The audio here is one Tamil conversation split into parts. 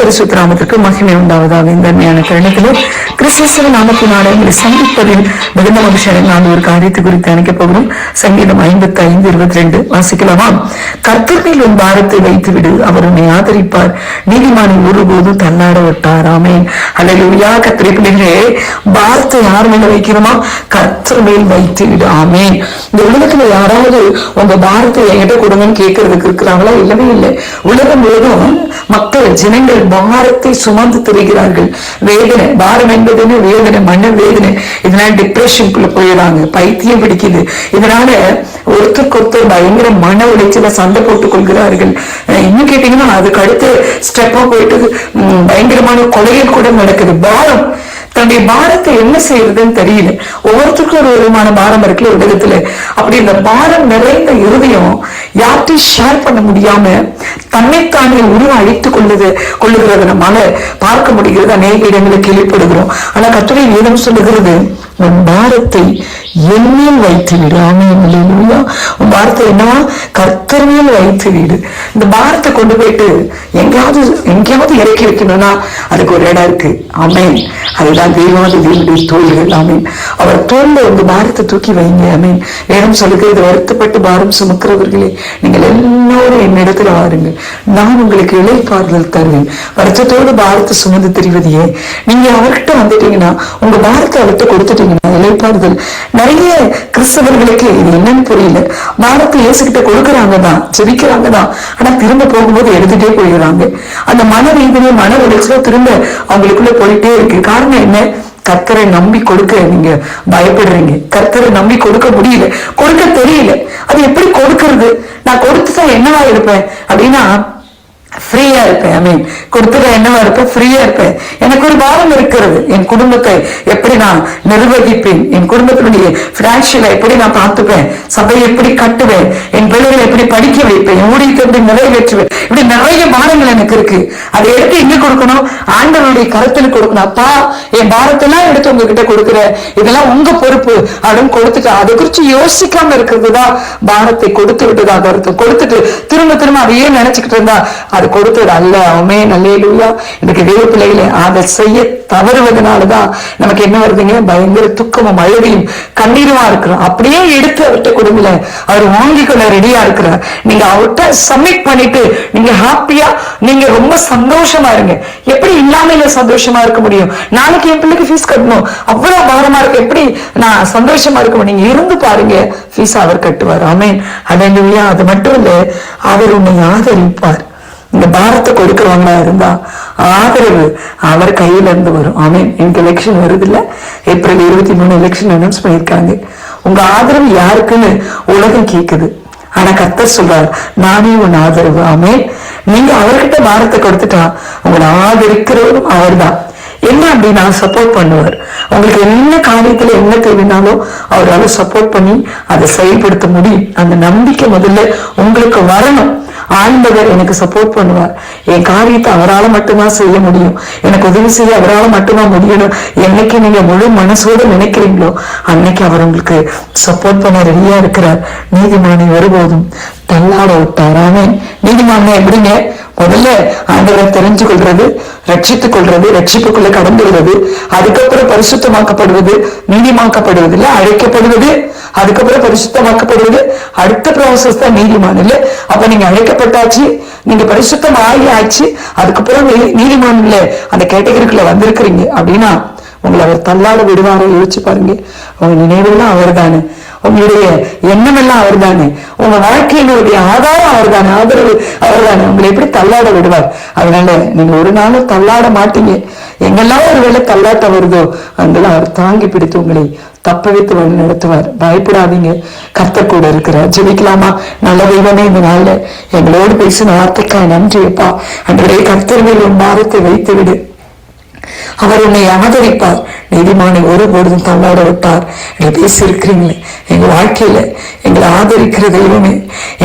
பரிசுத்த நாமத்திற்கு மகிமை உண்டாவதாக. இந்த அருமையான தருணத்திலே கிறிஸ்துவ நாமத்தினாலே உங்களை சந்திப்பதில் மிகுந்த மகிழ்ச்சி. நான் ஒரு காரியத்தை குறித்து அணைக்கப் போகிறோம். சங்கீதம் 55:22 வாசிக்கலாமா? கர்த்தர் மேல் உன் பாரத்தை வைத்து விடு, அவர் உன்னை ஆதரிப்பார், நீதிமானை ஒருபோதும் தள்ளாட விட்டார். ஆமென். அல்லேலூயா. கர்த்தருடைய பிள்ளைகளே, பாரத்தை யார் மேல வைக்கிறோமா? கர்த்தர் மேல் வைத்து விடு. ஆமென். இந்த உலகத்துல யாராவது உங்க பாரத்தை என்கிட்ட கொடுங்கன்னு கேட்கறதுக்கு இருக்கிறாங்களா? இல்லவே இல்லை. உலகம் முழுவதும் மக்கள் ஜனங்கள் பாரத்தை சுமந்து திரிகிறார்கள். வேதனை, பாரம் என்பதுன்னு வேதனை, மன வேதனை. இதனால டிப்ரெஷனுக்குள்ள போயிடுறாங்க, பைத்தியம் பிடிக்குது. இதனால ஒருத்தருக்கு ஒருத்தர் பயங்கர மன உளைச்சல சண்டை போட்டுக் கொள்கிறார்கள். இன்னும் கேட்டீங்கன்னா அதுக்கு அடுத்து ஸ்டெப்பா போயிட்டு பயங்கரமான கொலைகள் கூட நடக்குது. பாரம், தன்னுடைய பாரத்தை என்ன செய்யறதுன்னு தெரியல. ஒவ்வொருத்தருக்கும் ஒரு விதமான பாரம் இருக்குல்ல உலகத்துல. அப்படி இந்த பாரம் நிறைந்த இருதயம் யார்ட்டையும் ஷேர் பண்ண முடியாம தன்னைத்தானே உருவம் அழித்துக் கொள்ளுகிறத நம்மால பார்க்க முடிகிறது. அநேக இடங்களை கேள்விப்படுகிறோம். ஆனா கர்த்தருடைய வேதம் சொல்லுகிறது, உன் பாரத்தை என்மேல் வைத்து விடு. ஆமென். அல்லேலூயா. உன் பாரத்தை என்னவா? கர்த்தர் மேல் வைத்து விடு. இந்த பாரத்தை கொண்டு போயிட்டு எங்கேயாவது இறக்கி வைக்கணும்னா அதுக்கு ஒரு இடம் இருக்கு. ஆமென். அதுதான் தேவனுடைய தோள்கள். ஆமென். அவர் தோல்ல உங்க பாரத்தை தூக்கி வைங்க. ஆமென். வேதம் சொல்லுகிறது, வருத்தப்பட்டு பாரம் சுமக்கிறவர்களே, நீங்கள் எல்லோரும் என்னிடத்துல வாருங்கள், நான் உங்களுக்கு இளைப்பாறுதல் தருவேன். வருத்தத்தோடு பாரத்தை சுமந்து தெரிவதையே நீங்க அவர்கிட்ட வந்துட்டீங்கன்னா, உங்க பாரத்தை அவர்கிட்ட கொடுத்துட்டீங்கன்னா இளைப்பாறுதல். நிறைய கிறிஸ்தவர்களுக்கு இது என்னன்னு புரியல. பாரத்தை இயேசுகிட்ட கொடுக்கறாங்க தான், ஜெபிக்கிறாங்க தான், ஆனா திரும்ப போகும்போது எடுத்துட்டே போயிடுறாங்க. அந்த மன வேதனை, மன உளைச்சல திரும்ப அவங்களுக்குள்ள போயிட்டே இருக்கு. காரணம் என்ன? கர்த்தரை நம்பி கொடுக்க நீங்க பயப்படுறீங்க. கர்த்தரை நம்பி கொடுக்க முடியல, கொடுக்க தெரியல. அது எப்படி கொடுக்கறது? நான் கொடுத்துதான் என்னவா இருப்பேன் அப்படின்னா ஃப்ரீயா இருப்பேன். ஐ மீன் கொடுத்துட்டா என்னவா இருப்பேன்? ஃப்ரீயா இருப்பேன். எனக்கு ஒரு பாரம் இருக்கிறது. என் குடும்பத்தை எப்படி நான் நிர்வகிப்பேன், என் குடும்பத்தினுடைய பினான்சியலை எப்படி நான் பார்த்துப்பேன், சபையை எப்படி கட்டுவேன், என் பிள்ளைகளை எப்படி படிக்க வைப்பேன், என் ஊழியத்தை எப்படி நிறைவேற்றுவேன், இப்படி நிறைய பாரங்கள் எனக்கு இருக்கு. அதை எடுத்து எங்க கொடுக்கணும்? ஆண்டவருடைய கருத்தில் கொடுக்கணும். அப்பா, என் பாரத்தெல்லாம் எடுத்து உங்ககிட்ட கொடுக்குற, இதெல்லாம் உங்க பொறுப்பு அப்படின்னு கொடுத்துட்டு அதை குறிச்சு யோசிக்காம இருக்கிறதுதான் பாரத்தை கொடுத்து விட்டதாக அர்த்தம். கொடுத்துட்டு திரும்ப திரும்ப அதையே நினைச்சுக்கிட்டு இருந்தா அது கொடுத்தது அல்ல. ஆமென். அல்லேலூயா. இன்னைக்கு தேவ பிள்ளைகளே, அதை செய்ய தவறுவதனாலதான் நமக்கு என்ன வருதுங்க? பயங்கர துக்கமும் அழுகையும் கண்ணீருமா இருக்கிறோம். அப்படியே எடுத்து அவர்கிட்ட கொடுங்கல, அவர் வாங்கி கொள்ள ரெடியா இருக்கிறார். நீங்க அவர்கிட்ட சப்மிட் பண்ணிட்டு நீங்க ஹாப்பியா, நீங்க ரொம்ப சந்தோஷமா இருங்க. எப்படி இல்லாம சந்தோஷமா இருக்க முடியும்? நாளைக்கு என் பிள்ளைக்கு ஃபீஸ் கட்டணும், அவ்வளவு பாரமா இருக்கு, எப்படி நான் சந்தோஷமா இருக்க முடியும்? நீங்க இருந்து பாருங்க, ஃபீஸ் அவர் கட்டுவார். ஆமென். அல்லேலூயா. அது மட்டும் இல்ல, அவர் உன்னை ஆதரிப்பார். இந்த பாரத்தை கொடுக்கிறவங்களா இருந்தா ஆதரவு அவர் கையில இருந்து வரும். ஆமென். எனக்கு எலெக்ஷன் வருது இல்ல, ஏப்ரல் 23 எலெக்ஷன் அனௌன்ஸ் பண்ணிருக்காங்க. உங்க ஆதரவு யாருக்குன்னு உலகம் கேக்குது. ஆனா கர்த்தர் சொல்றார், நானே உன் ஆதரவு. ஆமென். நீங்க அவர்கிட்ட பாரத்தை கொடுத்துட்டா உங்களை ஆதரிக்கிறவரும் அவர் தான். என்ன அப்படின்னா சப்போர்ட் பண்ணுவார். உங்களுக்கு என்ன காரியத்துல என்ன தேவைனாலும் அவரால் சப்போர்ட் பண்ணி அதை செயல்படுத்த முடியும். அந்த நம்பிக்கை முதல்ல உங்களுக்கு வரணும். ஆண்டவர் எனக்கு சப்போர்ட் பண்ணுவார், என் காரியத்தை அவரால் மட்டும்தான் செய்ய முடியும், எனக்கு உதவி செய்ய அவரால் மட்டும்தான் முடியணும். என்னைக்கு நீங்க முழு மனசோடு நினைக்கிறீங்களோ அன்னைக்கு அவர் உங்களுக்கு சப்போர்ட் பண்ண ரெடியா இருக்கிறார். நீதிமானை ஒருபோதும் தள்ளாட விட்டார். ஆமென். நீதிமான் எப்படிங்க? முதல்ல ஆண்டவரை தெரிஞ்சு கொள்றது, ரட்சித்துக் கொள்றது, ரட்சிப்புக்குள்ள கடந்து விடுறது, அதுக்கப்புறம் பரிசுத்தமாக்கப்படுவது, நீதிமாக்கப்படுவது இல்ல, அழைக்கப்படுவது, அதுக்கப்புறம் பரிசுத்தமாக்கப்படுவது. அடுத்த ப்ராசஸ் தான் நீதிமான் இல்ல. அப்ப நீங்க அழைக்கப்பட்டாச்சு, நீங்க பரிசுத்தம் ஆச்சு, அதுக்கப்புறம் நீதிமான் இல்ல அந்த கேட்டகரிக்குள்ள வந்திருக்கிறீங்க அப்படின்னா உங்களை அவர் தள்ளாட விடுவாரோ? யோசிச்சு பாருங்க. உங்க நினைவுலாம் அவர் தானே, உங்களுடைய எண்ணம் எல்லாம் அவர் தானே, உங்க வாழ்க்கையினுடைய ஆதாரம் அவர் தானே, ஆதரவு அவர் தானே. உங்களை எப்படி தள்ளாட விடுவார்? அதனால நீங்க ஒரு நாளும் தள்ளாட மாட்டீங்க. எங்கெல்லாம் ஒரு வேளை தள்ளாட்ட வருதோ அங்கெல்லாம் அவர் தாங்கி பிடித்து உங்களை தப்ப வைத்து வழி நடத்துவார். பயப்படாதீங்க, கர்த்தர் கூட இருக்கிறார். ஜெபிக்கலாமா? நல்ல தெய்வமே, இந்த நாள்ல எங்களோடு பேசின வார்த்தைக்காக நன்றியப்பா. அன்றைய கர்த்தர் மேல் உன் பாரத்தை வைத்து விடு, அவர் உன்னை ஆதரிப்பார், நீதிமானை ஒருபொழுதும் தள்ளாட விட்டார். பேசி இருக்கிறீங்களே, எங்க வாழ்க்கையில எங்களை ஆதரிக்கிற தெய்வமே,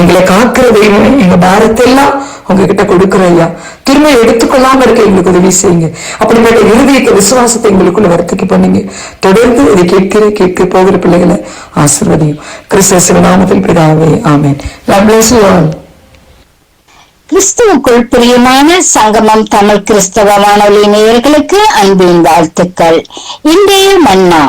எங்களை காக்கிற தெய்வமே, எங்க பாரத்தெல்லாம் உங்ககிட்ட கொடுக்கிற ஐயா, திரும்ப எடுத்துக்கொள்ளாம இருக்க எங்களுக்கு உதவி செய்யுங்க. அப்படிப்பட்ட இருதயத்தை, விசுவாசத்தை எங்களுக்குள்ள வர்த்திக்க பண்ணுங்க. தொடர்ந்து இதை கேட்க போகிற பிள்ளைகளை ஆசீர்வதியும். கிறிஸ்துவின் நாமத்தில் பிதாவே, ஆமென். God bless you all. கிறிஸ்துவுக்குள் பிரியமான சங்கமம் தமிழ் கிறிஸ்தவ வானொலி நேயர்களுக்கு அன்பின் வாழ்த்துக்கள். இன்றைய மன்னா,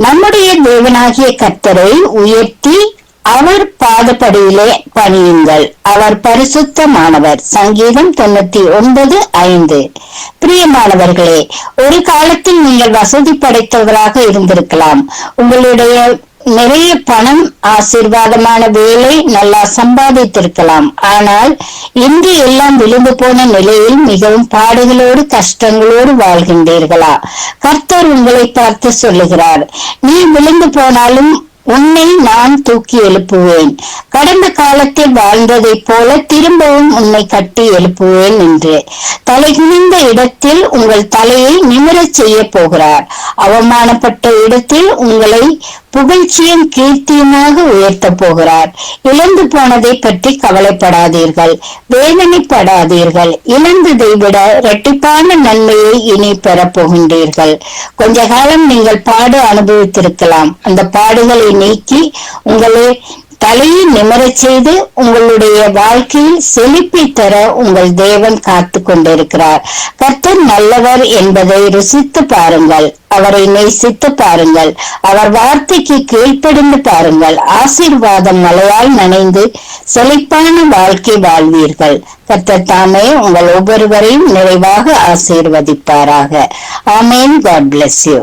நம்முடைய தேவனாகிய கர்த்தரை உயர்த்தி அவர் பாதப்படியிலே பணியுங்கள், அவர் பரிசுத்தமானவர். சங்கீதம் 99:5. பிரியமானவர்களே, ஒரு காலத்தில் நீங்கள் வசதி படைத்தவராக இருந்திருக்கலாம். உங்களுடைய நிறைய பணம், ஆசீர்வாதமான வேலை, நல்லா சம்பாதித்திருக்கலாம். ஆனால் இன்று எல்லாம் விழுந்து போன நிலையில் மிகவும் பாடுகளோடு கஷ்டங்களோடு வாழ்கின்றீர்களா? கர்த்தர் உங்களை பார்த்து சொல்லுகிறார், நீ விழுந்து போனாலும் உன்னை நான் தூக்கி எழுப்புவேன். கடந்த காலத்தில் வாழ்ந்ததை போல திரும்பவும் உன்னை கட்டி எழுப்புவேன் என்று. தலைகுனிந்த இடத்தில் உங்கள் தலையை நிமிரச் செய்ய போகிறார். அவமானப்பட்ட இடத்தில் உங்களை புகழ்ச்சியும் கீர்த்தியுமாக உயர்த்த போகிறார். இழந்து போனதை பற்றி கவலைப்படாதீர்கள், வேதனைப்படாதீர்கள். இழந்ததை விட இரட்டிப்பான நன்மையை இனி பெறப் போகின்றீர்கள். கொஞ்ச காலம் நீங்கள் பாடு அனுபவித்திருக்கலாம். அந்த பாடுகளை நீக்கி உங்களை தலையை நிமரச் செய்து உங்களுடைய வாழ்க்கையில் செழிப்பை தர உங்கள் தேவன் காத்து கொண்டிருக்கிறார். கர்த்தர் நல்லவர் என்பதை ருசித்து பாருங்கள், அவரை நேசித்து பாருங்கள், அவர் வார்த்தைக்கு கீழ்ப்படிந்து பாருங்கள். ஆசீர்வாதம் மழையால் நனைந்து செழிப்பான வாழ்க்கை வாழ்வீர்கள். கர்த்தர் தாமே உங்கள் ஒவ்வொருவரையும் நிறைவாக ஆசீர்வதிப்பாராக. ஆமென். God bless you.